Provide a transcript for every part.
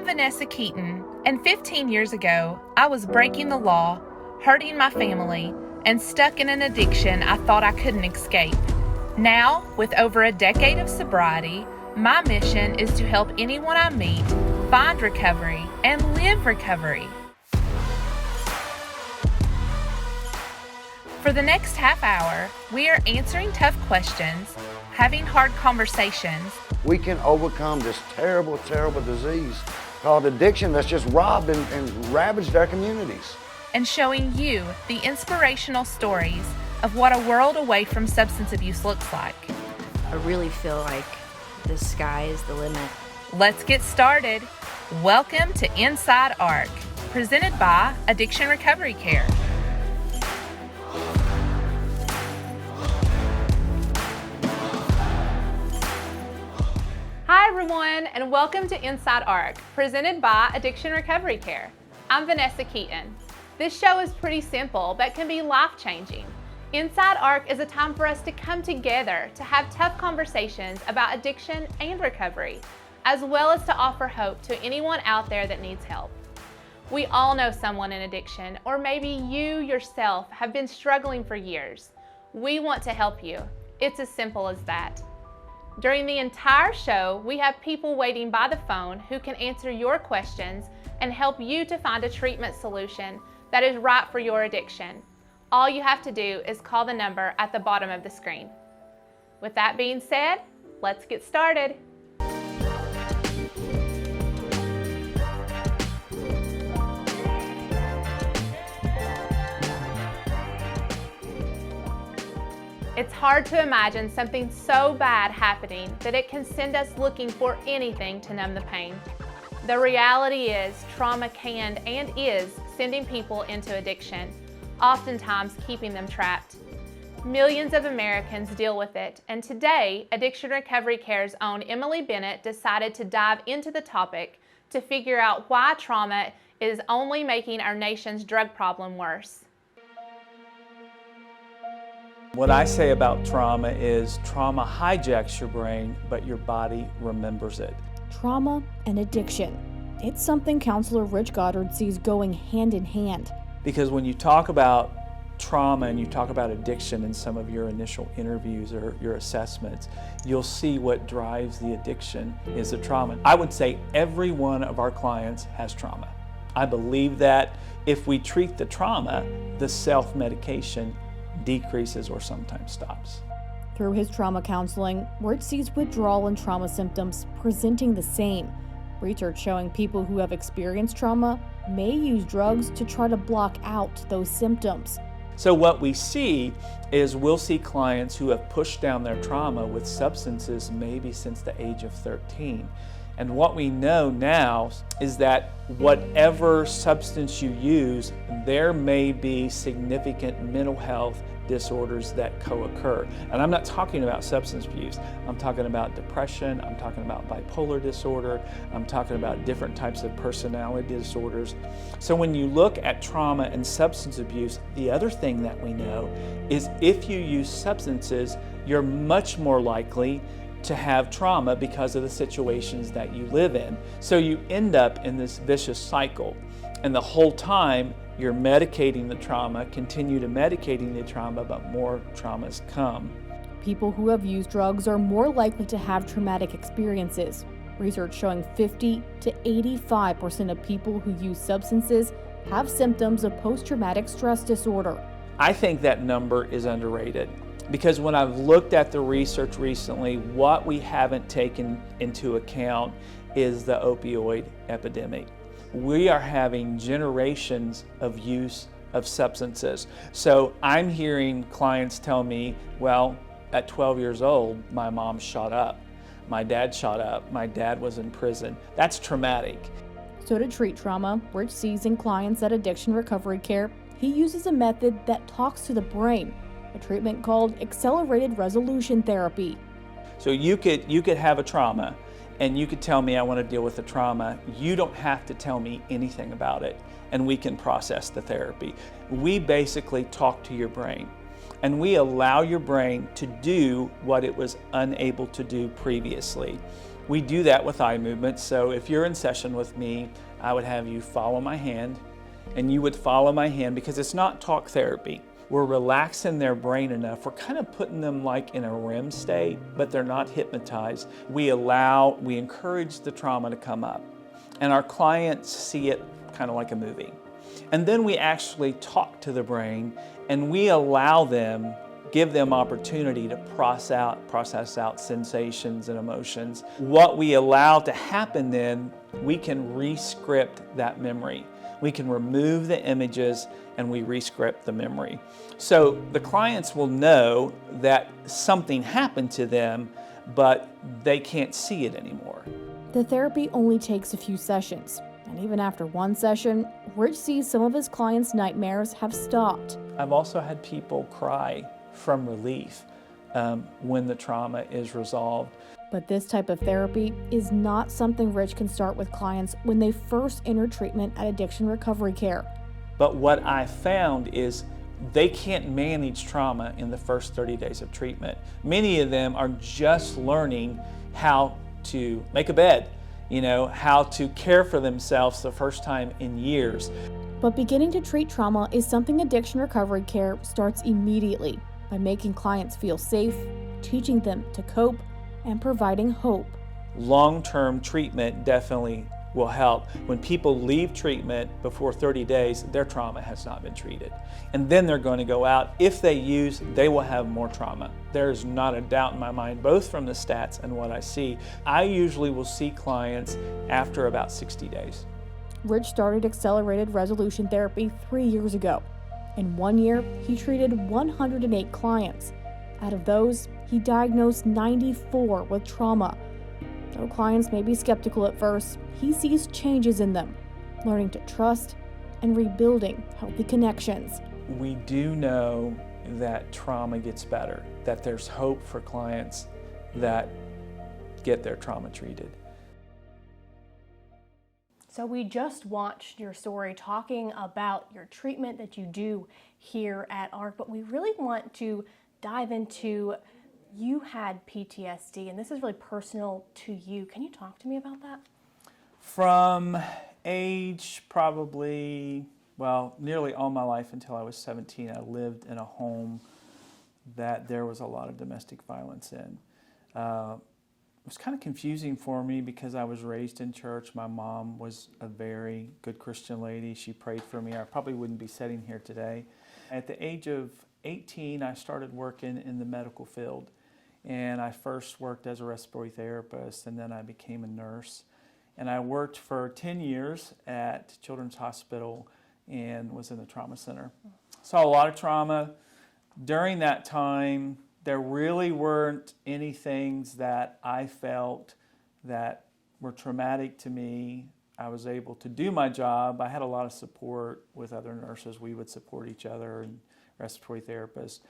I'm Vanessa Keaton, and 15 years ago, I was breaking the law, hurting my family, and stuck in an addiction I thought I couldn't escape. Now, with over a decade of sobriety, my mission is to help anyone I meet find recovery and live recovery. For the next half hour, we are answering tough questions, having hard conversations. We can overcome this terrible, terrible disease called addiction that's just robbed and ravaged our communities. And showing you the inspirational stories of what a world away from substance abuse looks like. I really feel like the sky is the limit. Let's get started. Welcome to Inside ARC, presented by Addiction Recovery Care. Hi everyone, and welcome to Inside ARC, presented by Addiction Recovery Care. I'm Vanessa Keaton. This show is pretty simple, but can be life-changing. Inside ARC is a time for us to come together to have tough conversations about addiction and recovery, as well as to offer hope to anyone out there that needs help. We all know someone in addiction, or maybe you yourself have been struggling for years. We want to help you. It's as simple as that. During the entire show, we have people waiting by the phone who can answer your questions and help you to find a treatment solution that is right for your addiction. All you have to do is call the number at the bottom of the screen. With that being said, let's get started. It's hard to imagine something so bad happening that it can send us looking for anything to numb the pain. The reality is, trauma can and is sending people into addiction, oftentimes keeping them trapped. Millions of Americans deal with it, and today, Addiction Recovery Care's own Emily Bennett decided to dive into the topic to figure out why trauma is only making our nation's drug problem worse. What I say about trauma is trauma hijacks your brain, but your body remembers it. Trauma and addiction. It's something Counselor Rich Goddard sees going hand in hand. Because when you talk about trauma and you talk about addiction in some of your initial interviews or your assessments, you'll see what drives the addiction is the trauma. I would say every one of our clients has trauma. I believe that if we treat the trauma, the self-medication decreases or sometimes stops. Through his trauma counseling, Rich sees withdrawal and trauma symptoms presenting the same. Research showing people who have experienced trauma may use drugs to try to block out those symptoms. So what we see is we'll see clients who have pushed down their trauma with substances maybe since the age of 13. And what we know now is that whatever substance you use, there may be significant mental health disorders that co-occur. And I'm not talking about substance abuse. I'm talking about depression. I'm talking about bipolar disorder. I'm talking about different types of personality disorders. So when you look at trauma and substance abuse, the other thing that we know is if you use substances, you're much more likely to have trauma because of the situations that you live in. So you end up in this vicious cycle. And the whole time you're medicating the trauma, continue to medicating the trauma, but more traumas come. People who have used drugs are more likely to have traumatic experiences. Research showing 50 to 85% of people who use substances have symptoms of post-traumatic stress disorder. I think that number is underrated. Because when I've looked at the research recently, what we haven't taken into account is the opioid epidemic. We are having generations of use of substances. So I'm hearing clients tell me, well, at 12 years old, my mom shot up. My dad shot up. My dad was in prison. That's traumatic. So to treat trauma, Rich sees in clients at Addiction Recovery Care, he uses a method that talks to the brain, a treatment called accelerated resolution therapy. So you could have a trauma and you could tell me I want to deal with the trauma. You don't have to tell me anything about it and we can process the therapy. We basically talk to your brain and we allow your brain to do what it was unable to do previously. We do that with eye movements. So if you're in session with me, I would have you follow my hand, and you would follow my hand because it's not talk therapy. We're relaxing their brain enough. We're kind of putting them like in a REM state, but they're not hypnotized. We encourage the trauma to come up, and our clients see it kind of like a movie. And then we actually talk to the brain, and we allow them, give them opportunity to process out sensations and emotions. What we allow to happen then, we can re-script that memory. We can remove the images and we re-script the memory. So the clients will know that something happened to them, but they can't see it anymore. The therapy only takes a few sessions, and even after one session, Rich sees some of his clients' nightmares have stopped. I've also had people cry from relief when the trauma is resolved. But this type of therapy is not something Rich can start with clients when they first enter treatment at Addiction Recovery Care. But what I found is they can't manage trauma in the first 30 days of treatment. Many of them are just learning how to make a bed, how to care for themselves the first time in years. But beginning to treat trauma is something Addiction Recovery Care starts immediately by making clients feel safe, teaching them to cope, and providing hope. Long-term treatment definitely will help. When people leave treatment before 30 days, their trauma has not been treated. And then they're going to go out. If they use, they will have more trauma. There's not a doubt in my mind, both from the stats and what I see. I usually will see clients after about 60 days. Rich started accelerated resolution therapy 3 years ago. In 1 year, he treated 108 clients. Out of those, he diagnosed 94 with trauma. Though clients may be skeptical at first, he sees changes in them, learning to trust and rebuilding healthy connections. We do know that trauma gets better, that there's hope for clients that get their trauma treated. So we just watched your story talking about your treatment that you do here at ARC, but we really want to dive into, you had PTSD, and this is really personal to you. Can you talk to me about that? From age nearly all my life until I was 17, I lived in a home that there was a lot of domestic violence in. It was kind of confusing for me because I was raised in church. My mom was a very good Christian lady. She prayed for me. I probably wouldn't be sitting here today. At the age of 18, I started working in the medical field. And I first worked as a respiratory therapist, and then I became a nurse. And I worked for 10 years at Children's Hospital and was in the trauma center. Saw a lot of trauma. During that time, there really weren't any things that I felt that were traumatic to me. I was able to do my job. I had a lot of support with other nurses. We would support each other and respiratory therapists.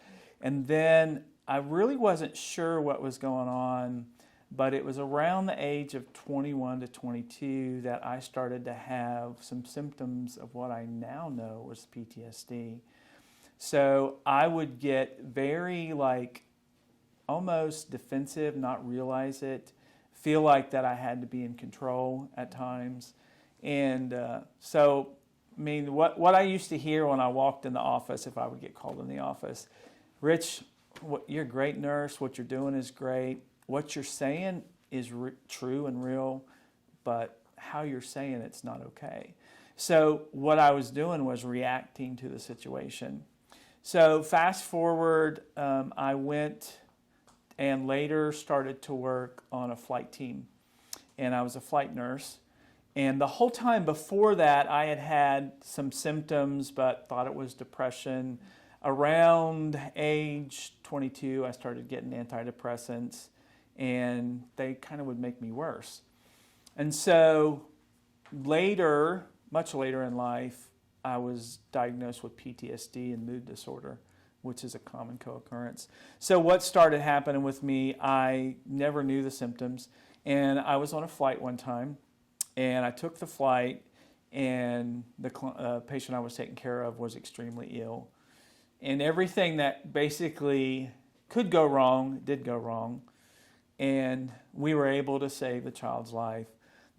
And then I really wasn't sure what was going on, but it was around the age of 21 to 22 that I started to have some symptoms of what I now know was PTSD. So I would get very almost defensive, not realize it, feel like that I had to be in control at times. And what I used to hear when I walked in the office, if I would get called in the office, Rich, you're a great nurse, what you're doing is great, what you're saying is true and real, but how you're saying it's not okay. So what I was doing was reacting to the situation. So fast forward, I went and later started to work on a flight team, and I was a flight nurse. And the whole time before that, I had had some symptoms, but thought it was depression. Around age 22, I started getting antidepressants, and they kind of would make me worse. And so later, much later in life, I was diagnosed with PTSD and mood disorder, which is a common co-occurrence. So what started happening with me, I never knew the symptoms, and I was on a flight one time, and I took the flight, and the patient I was taking care of was extremely ill. And everything that basically could go wrong did go wrong. and we were able to save the child's life.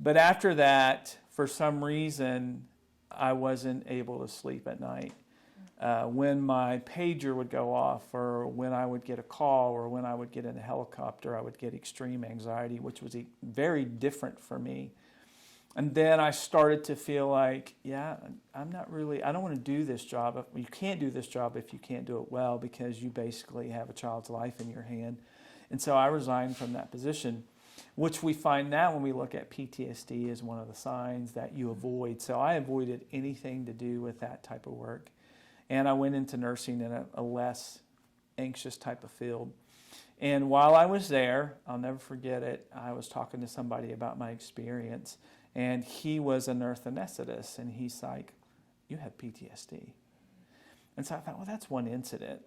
But after that, for some reason, I wasn't able to sleep at night. When my pager would go off, or when I would get a call, or when I would get in a helicopter, I would get extreme anxiety, which was very different for me. And then I started to feel like, yeah, I don't want to do this job. You can't do this job if you can't do it well, because you basically have a child's life in your hand. And so I resigned from that position, which we find now when we look at PTSD as one of the signs that you avoid. So I avoided anything to do with that type of work. And I went into nursing in a less anxious type of field. And while I was there, I'll never forget it, I was talking to somebody about my experience. And he was a nurse anesthetist, and he's like, you have PTSD. And so I thought, well, that's one incident.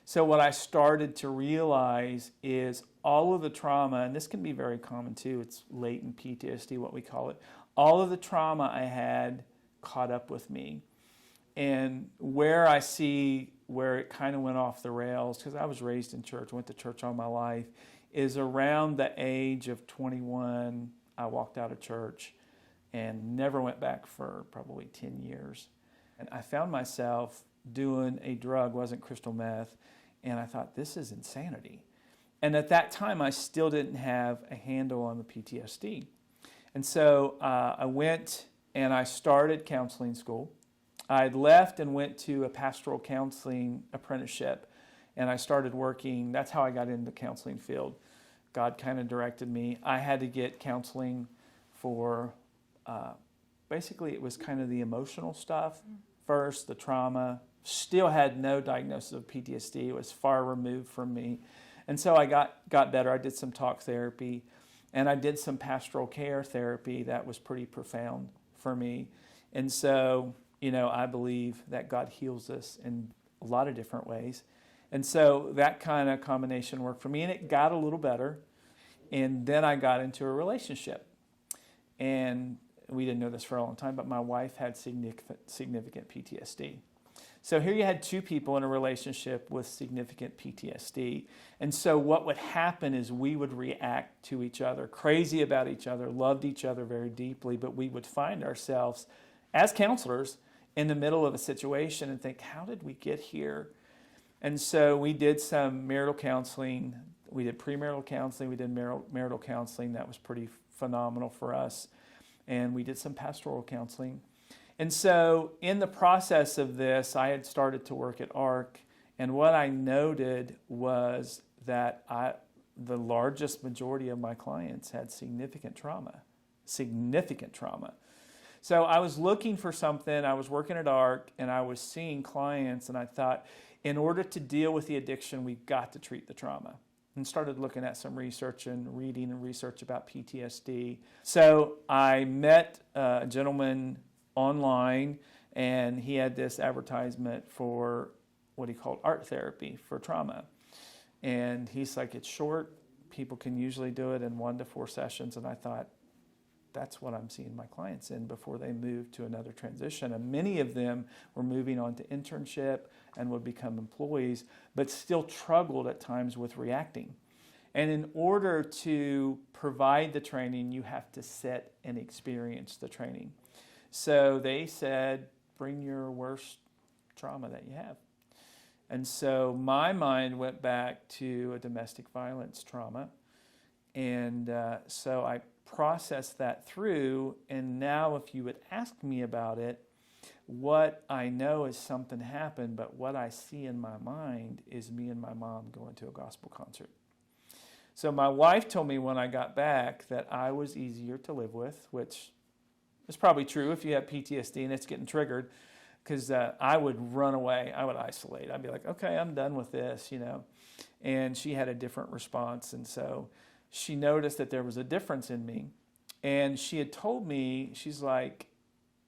So what I started to realize is all of the trauma, and this can be very common too, it's latent PTSD, what we call it, all of the trauma I had caught up with me. And where I see where it kind of went off the rails, because I was raised in church, went to church all my life, is around the age of 21, I walked out of church and never went back for probably 10 years. And I found myself doing a drug, wasn't crystal meth, and I thought, this is insanity. And at that time, I still didn't have a handle on the PTSD. And so I went and I started counseling school. I'd left and went to a pastoral counseling apprenticeship, and I started working. That's how I got into the counseling field. God kind of directed me. I had to get counseling for basically it was kind of the emotional stuff first, the trauma. Still had no diagnosis of PTSD. It was far removed from me. And so I got better. I did some talk therapy, and I did some pastoral care therapy that was pretty profound for me. And so, I believe that God heals us in a lot of different ways. And so that kind of combination worked for me, and it got a little better. And then I got into a relationship. And we didn't know this for a long time, but my wife had significant PTSD. So here you had two people in a relationship with significant PTSD. And so what would happen is we would react to each other, crazy about each other, loved each other very deeply, but we would find ourselves as counselors in the middle of a situation and think, how did we get here? And so we did some marital counseling. We did premarital counseling. We did marital counseling. That was pretty phenomenal for us. And we did some pastoral counseling. And so in the process of this, I had started to work at ARC, and what I noted was that the largest majority of my clients had significant trauma. So I was looking for something. I was working at ARC, and I was seeing clients, and I thought, in order to deal with the addiction, we've got to treat the trauma. And started looking at some research and reading and research about PTSD. So I met a gentleman online, and he had this advertisement for what he called art therapy for trauma. And he's like, it's short. People can usually do it in 1 to 4 sessions. And I thought, that's what I'm seeing my clients in before they move to another transition. And many of them were moving on to internship and would become employees, but still struggled at times with reacting. And in order to provide the training, you have to sit and experience the training. So they said, bring your worst trauma that you have. And so my mind went back to a domestic violence trauma. And so I processed that through, and now if you would ask me about it, what I know is something happened, but what I see in my mind is me and my mom going to a gospel concert. So my wife told me when I got back that I was easier to live with, which is probably true if you have PTSD and it's getting triggered, because I would run away, I would isolate. I'd be like, okay, I'm done with this, And she had a different response, and so she noticed that there was a difference in me. And she had told me, she's like,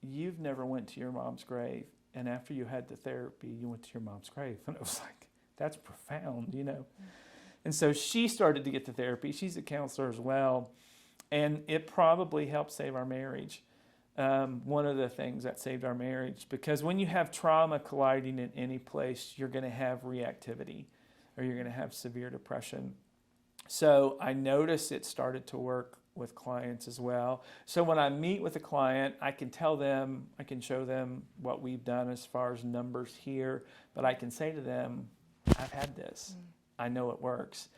you've never went to your mom's grave. And after you had the therapy, you went to your mom's grave. And I was like, that's profound, And so she started to get the therapy. She's a counselor as well. And it probably helped save our marriage. One of the things that saved our marriage, because when you have trauma colliding in any place, you're going to have reactivity, or you're going to have severe depression. So I noticed it started to work with clients as well. So when I meet with a client, I can tell them, I can show them what we've done as far as numbers here, but I can say to them, I've had this. I know it works.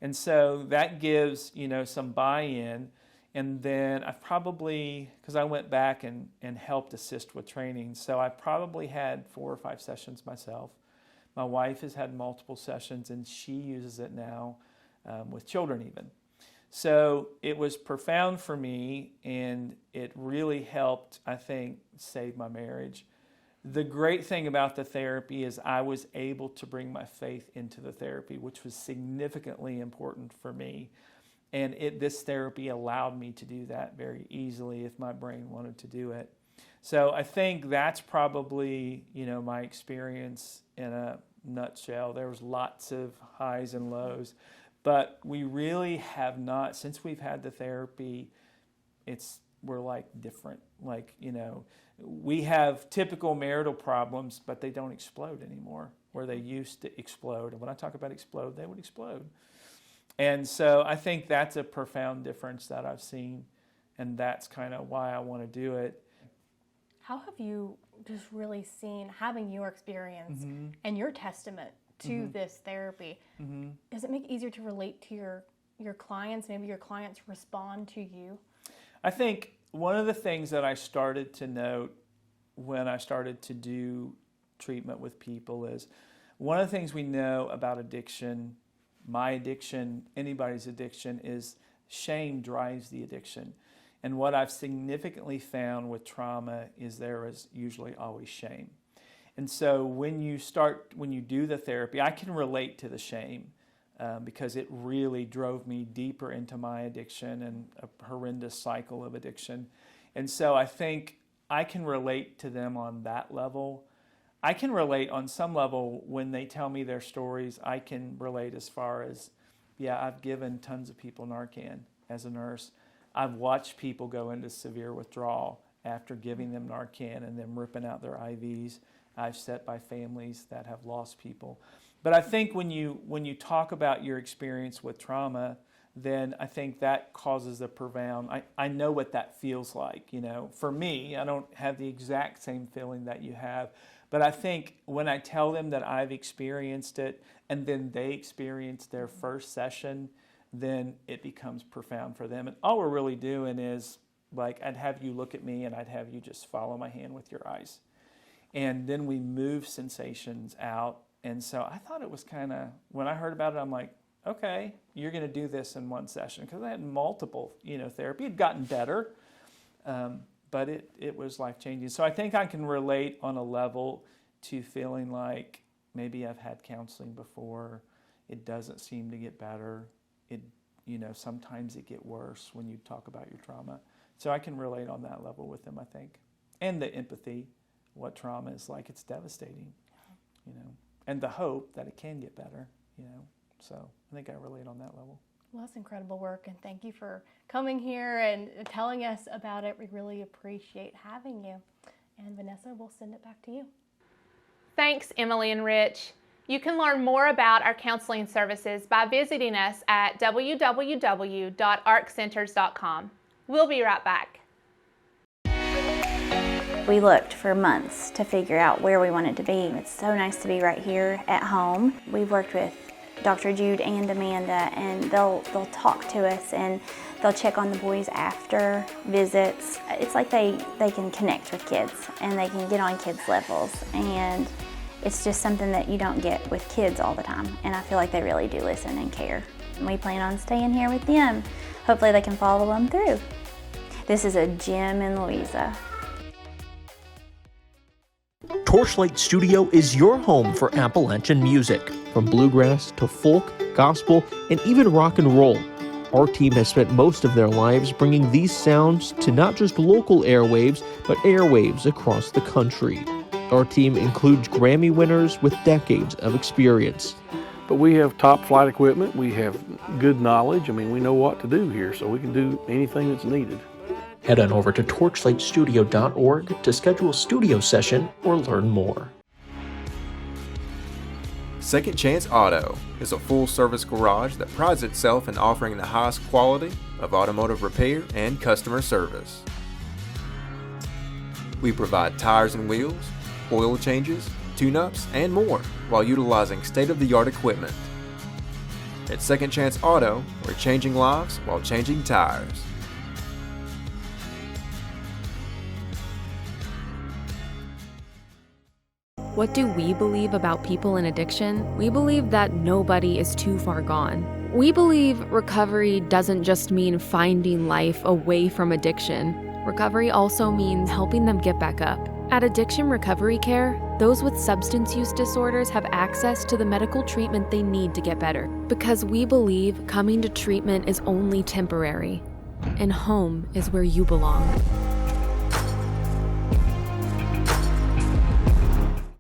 And so that gives, some buy-in. And then I've probably, because I went back and helped assist with training, so I probably had 4 or 5 sessions myself. My wife has had multiple sessions, and she uses it now with children even. So it was profound for me, and it really helped, I think, save my marriage. The great thing about the therapy is I was able to bring my faith into the therapy, which was significantly important for me. And this therapy allowed me to do that very easily if my brain wanted to do it. So I think that's probably, my experience in a nutshell. There was lots of highs and lows, but we really have not, since we've had the therapy, we're like different. Like, we have typical marital problems, but they don't explode anymore, where they used to explode. And when I talk about explode, they would explode. And so I think that's a profound difference that I've seen, and that's kind of why I want to do it. How have you just really seen, having your experience and your testament to this therapy, does it make it easier to relate to your clients? Maybe your clients respond to you? I think one of the things that I started to note when I started to do treatment with people is one of the things we know about addiction, my addiction, anybody's addiction, is shame drives the addiction. And what I've significantly found with trauma is there is usually always shame. And so when you do the therapy, I can relate to the shame because it really drove me deeper into my addiction and a horrendous cycle of addiction. And so I think I can relate to them on that level. I can relate on some level when they tell me their stories. I can relate as far as, I've given tons of people Narcan as a nurse. I've watched people go into severe withdrawal after giving them Narcan and them ripping out their IVs. I've sat by families that have lost people. But I think when you talk about your experience with trauma, then I think that causes a profound, I know what that feels like. For me, I don't have the exact same feeling that you have, but I think when I tell them that I've experienced it and then they experience their first session, then it becomes profound for them. And all we're really doing is, like, I'd have you look at me and I'd have you just follow my hand with your eyes. And then we move sensations out. And so I thought it was kind of, when I heard about it, I'm like, okay, you're going to do this in one session. Because I had multiple, therapy. It had gotten better, but it was life-changing. So I think I can relate on a level to feeling like maybe I've had counseling before. It doesn't seem to get better. Sometimes it gets worse when you talk about your trauma. So I can relate on that level with them, I think. And the empathy, what trauma is like. It's devastating, and the hope that it can get better, So I think I relate on that level. Well, that's incredible work, and thank you for coming here and telling us about it. We really appreciate having you. And Vanessa, we'll send it back to you. Thanks, Emily and Rich. You can learn more about our counseling services by visiting us at www.arccenters.com. We'll be right back. We looked for months to figure out where we wanted to be. It's so nice to be right here at home. We've worked with Dr. Jude and Amanda, and they'll talk to us and they'll check on the boys after visits. It's like they can connect with kids and they can get on kids' levels, and it's just something that you don't get with kids all the time, and I feel like they really do listen and care. And we plan on staying here with them. Hopefully they can follow them through. This is a Jim and Louisa. Torchlight Studio is your home for Appalachian music. From bluegrass to folk, gospel, and even rock and roll. Our team has spent most of their lives bringing these sounds to not just local airwaves, but airwaves across the country. Our team includes Grammy winners with decades of experience. But we have top flight equipment, we have good knowledge. We know what to do here, so we can do anything that's needed. Head on over to torchlightstudio.org to schedule a studio session or learn more. Second Chance Auto is a full-service garage that prides itself in offering the highest quality of automotive repair and customer service. We provide tires and wheels, oil changes, tune-ups, and more while utilizing state-of-the-art equipment. At Second Chance Auto, we're changing lives while changing tires. What do we believe about people in addiction? We believe that nobody is too far gone. We believe recovery doesn't just mean finding life away from addiction. Recovery also means helping them get back up. At Addiction Recovery Care, those with substance use disorders have access to the medical treatment they need to get better. Because we believe coming to treatment is only temporary, and home is where you belong.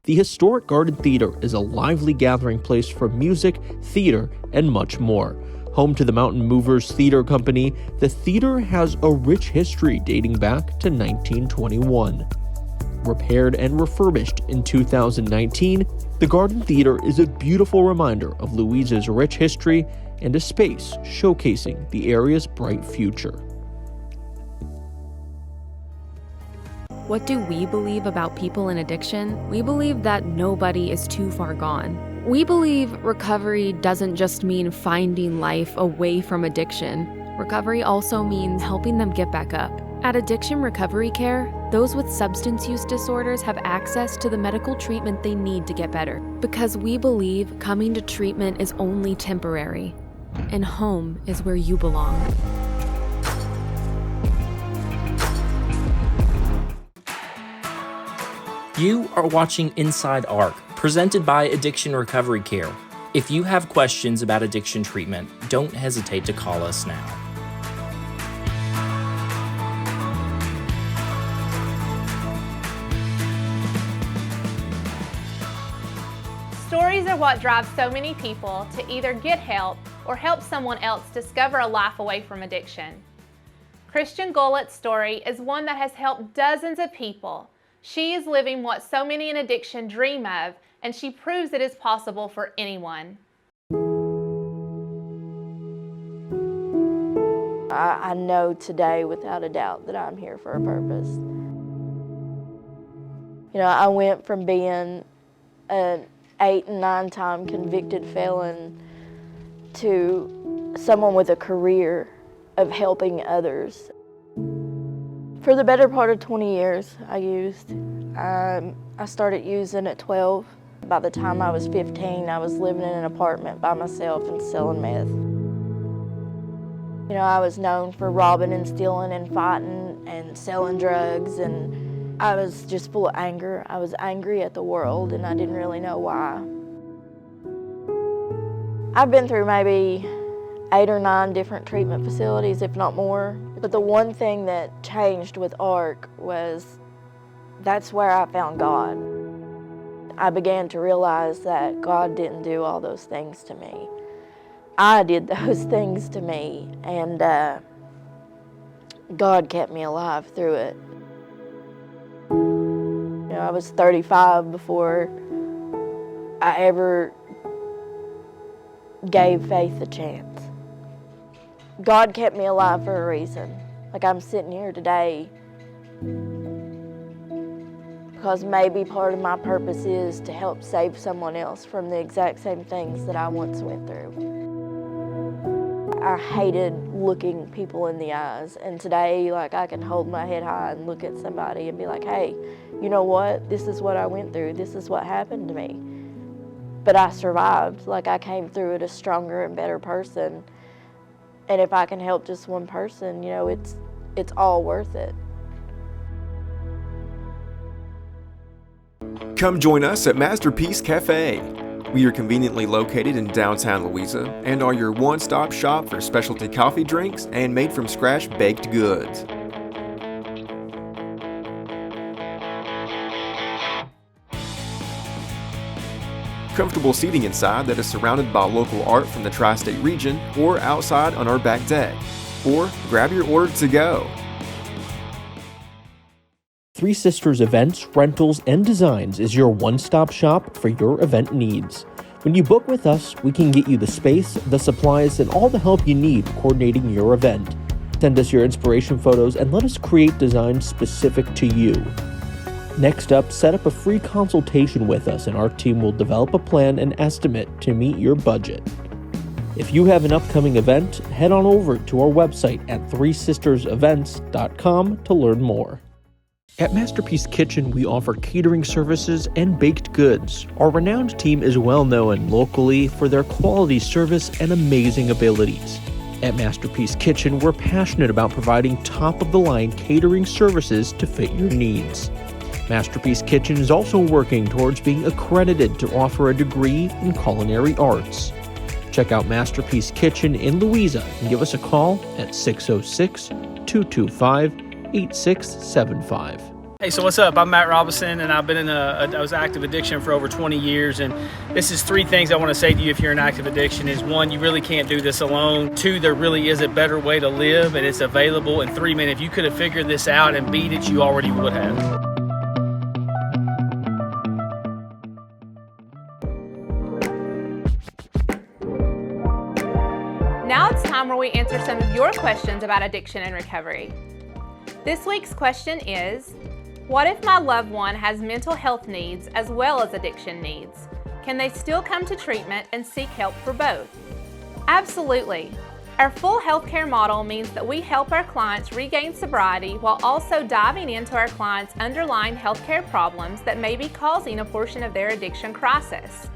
The historic Goddard Theater is a lively gathering place for music, theater, and much more. Home to the Mountain Movers Theater Company, the theater has a rich history dating back to 1921. Repaired and refurbished in 2019, the Goddard Theater is a beautiful reminder of Louisa's rich history and a space showcasing the area's bright future. What do we believe about people in addiction? We believe that nobody is too far gone. We believe recovery doesn't just mean finding life away from addiction. Recovery also means helping them get back up. At Addiction Recovery Care, those with substance use disorders have access to the medical treatment they need to get better. Because we believe coming to treatment is only temporary, and home is where you belong. You are watching Inside ARC, presented by Addiction Recovery Care. If you have questions about addiction treatment, don't hesitate to call us now. Stories are what drive so many people to either get help or help someone else discover a life away from addiction. Christian Gollett's story is one that has helped dozens of people. She is living what so many in addiction dream of, and she proves it is possible for anyone. I know today without a doubt that I'm here for a purpose. You know, I went from being an 8 and 9 time convicted felon to someone with a career of helping others. For the better part of 20 years, I used. I started using at 12. By the time I was 15, I was living in an apartment by myself and selling meth. You know, I was known for robbing and stealing and fighting and selling drugs, and I was just full of anger. I was angry at the world, and I didn't really know why. I've been through maybe 8 or 9 different treatment facilities, if not more. But the one thing that changed with ARC was that's where I found God. I began to realize that God didn't do all those things to me. I did those things to me, and God kept me alive through it. You know, I was 35 before I ever gave faith a chance. God kept me alive for a reason. Like, I'm sitting here today because maybe part of my purpose is to help save someone else from the exact same things that I once went through. I hated looking people in the eyes, and today, like, I can hold my head high and look at somebody and be like, hey, you know what? This is what I went through. This is what happened to me. But I survived. Like, I came through it a stronger and better person. And if I can help just one person, you know, it's all worth it. Come join us at Masterpiece Cafe. We are conveniently located in downtown Louisa and are your one-stop shop for specialty coffee drinks and made-from-scratch baked goods. Comfortable seating inside that is surrounded by local art from the tri-state region or outside on our back deck. Or grab your order to go. Three Sisters Events, Rentals, and Designs is your one-stop shop for your event needs. When you book with us, we can get you the space, the supplies, and all the help you need coordinating your event. Send us your inspiration photos and let us create designs specific to you. Next up, set up a free consultation with us and our team will develop a plan and estimate to meet your budget. If you have an upcoming event, head on over to our website at threesistersevents.com to learn more. At Masterpiece Kitchen, we offer catering services and baked goods. Our renowned team is well known locally for their quality service and amazing abilities. At Masterpiece Kitchen, we're passionate about providing top-of-the-line catering services to fit your needs. Masterpiece Kitchen is also working towards being accredited to offer a degree in culinary arts. Check out Masterpiece Kitchen in Louisa and give us a call at 606-225-8675. Hey, so what's up? I'm Matt Robinson, and I've been in I was active addiction for over 20 years, and this is 3 things I want to say to you if you're in active addiction is 1, you really can't do this alone. 2, there really is a better way to live, and it's available. And 3, man, if you could have figured this out and beat it, you already would have. Now it's time where we answer some of your questions about addiction and recovery. This week's question is, what if my loved one has mental health needs as well as addiction needs? Can they still come to treatment and seek help for both? Absolutely. Our full healthcare model means that we help our clients regain sobriety while also diving into our clients' underlying healthcare problems that may be causing a portion of their addiction crisis.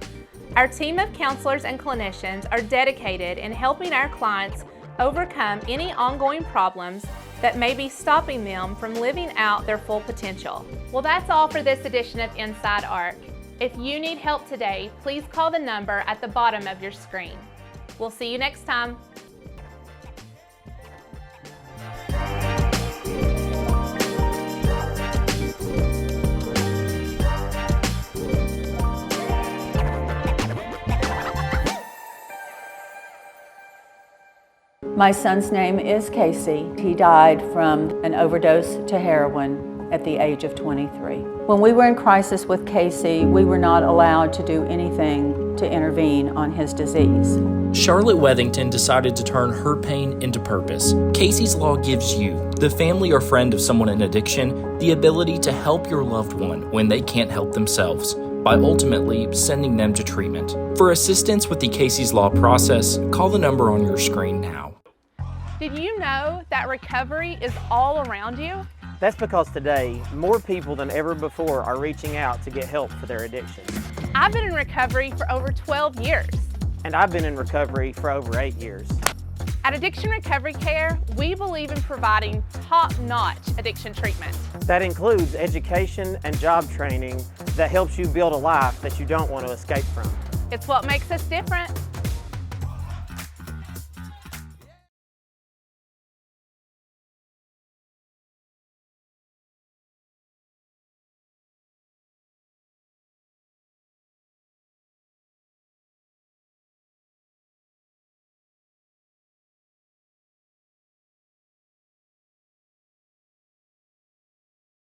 Our team of counselors and clinicians are dedicated in helping our clients overcome any ongoing problems that may be stopping them from living out their full potential. Well, that's all for this edition of Inside ARC. If you need help today, please call the number at the bottom of your screen. We'll see you next time. My son's name is Casey. He died from an overdose to heroin at the age of 23. When we were in crisis with Casey, we were not allowed to do anything to intervene on his disease. Charlotte Wethington decided to turn her pain into purpose. Casey's Law gives you, the family or friend of someone in addiction, the ability to help your loved one when they can't help themselves, by ultimately sending them to treatment. For assistance with the Casey's Law process, call the number on your screen now. Did you know that recovery is all around you? That's because today, more people than ever before are reaching out to get help for their addictions. I've been in recovery for over 12 years. And I've been in recovery for over 8 years. At Addiction Recovery Care, we believe in providing top-notch addiction treatment. That includes education and job training that helps you build a life that you don't want to escape from. It's what makes us different.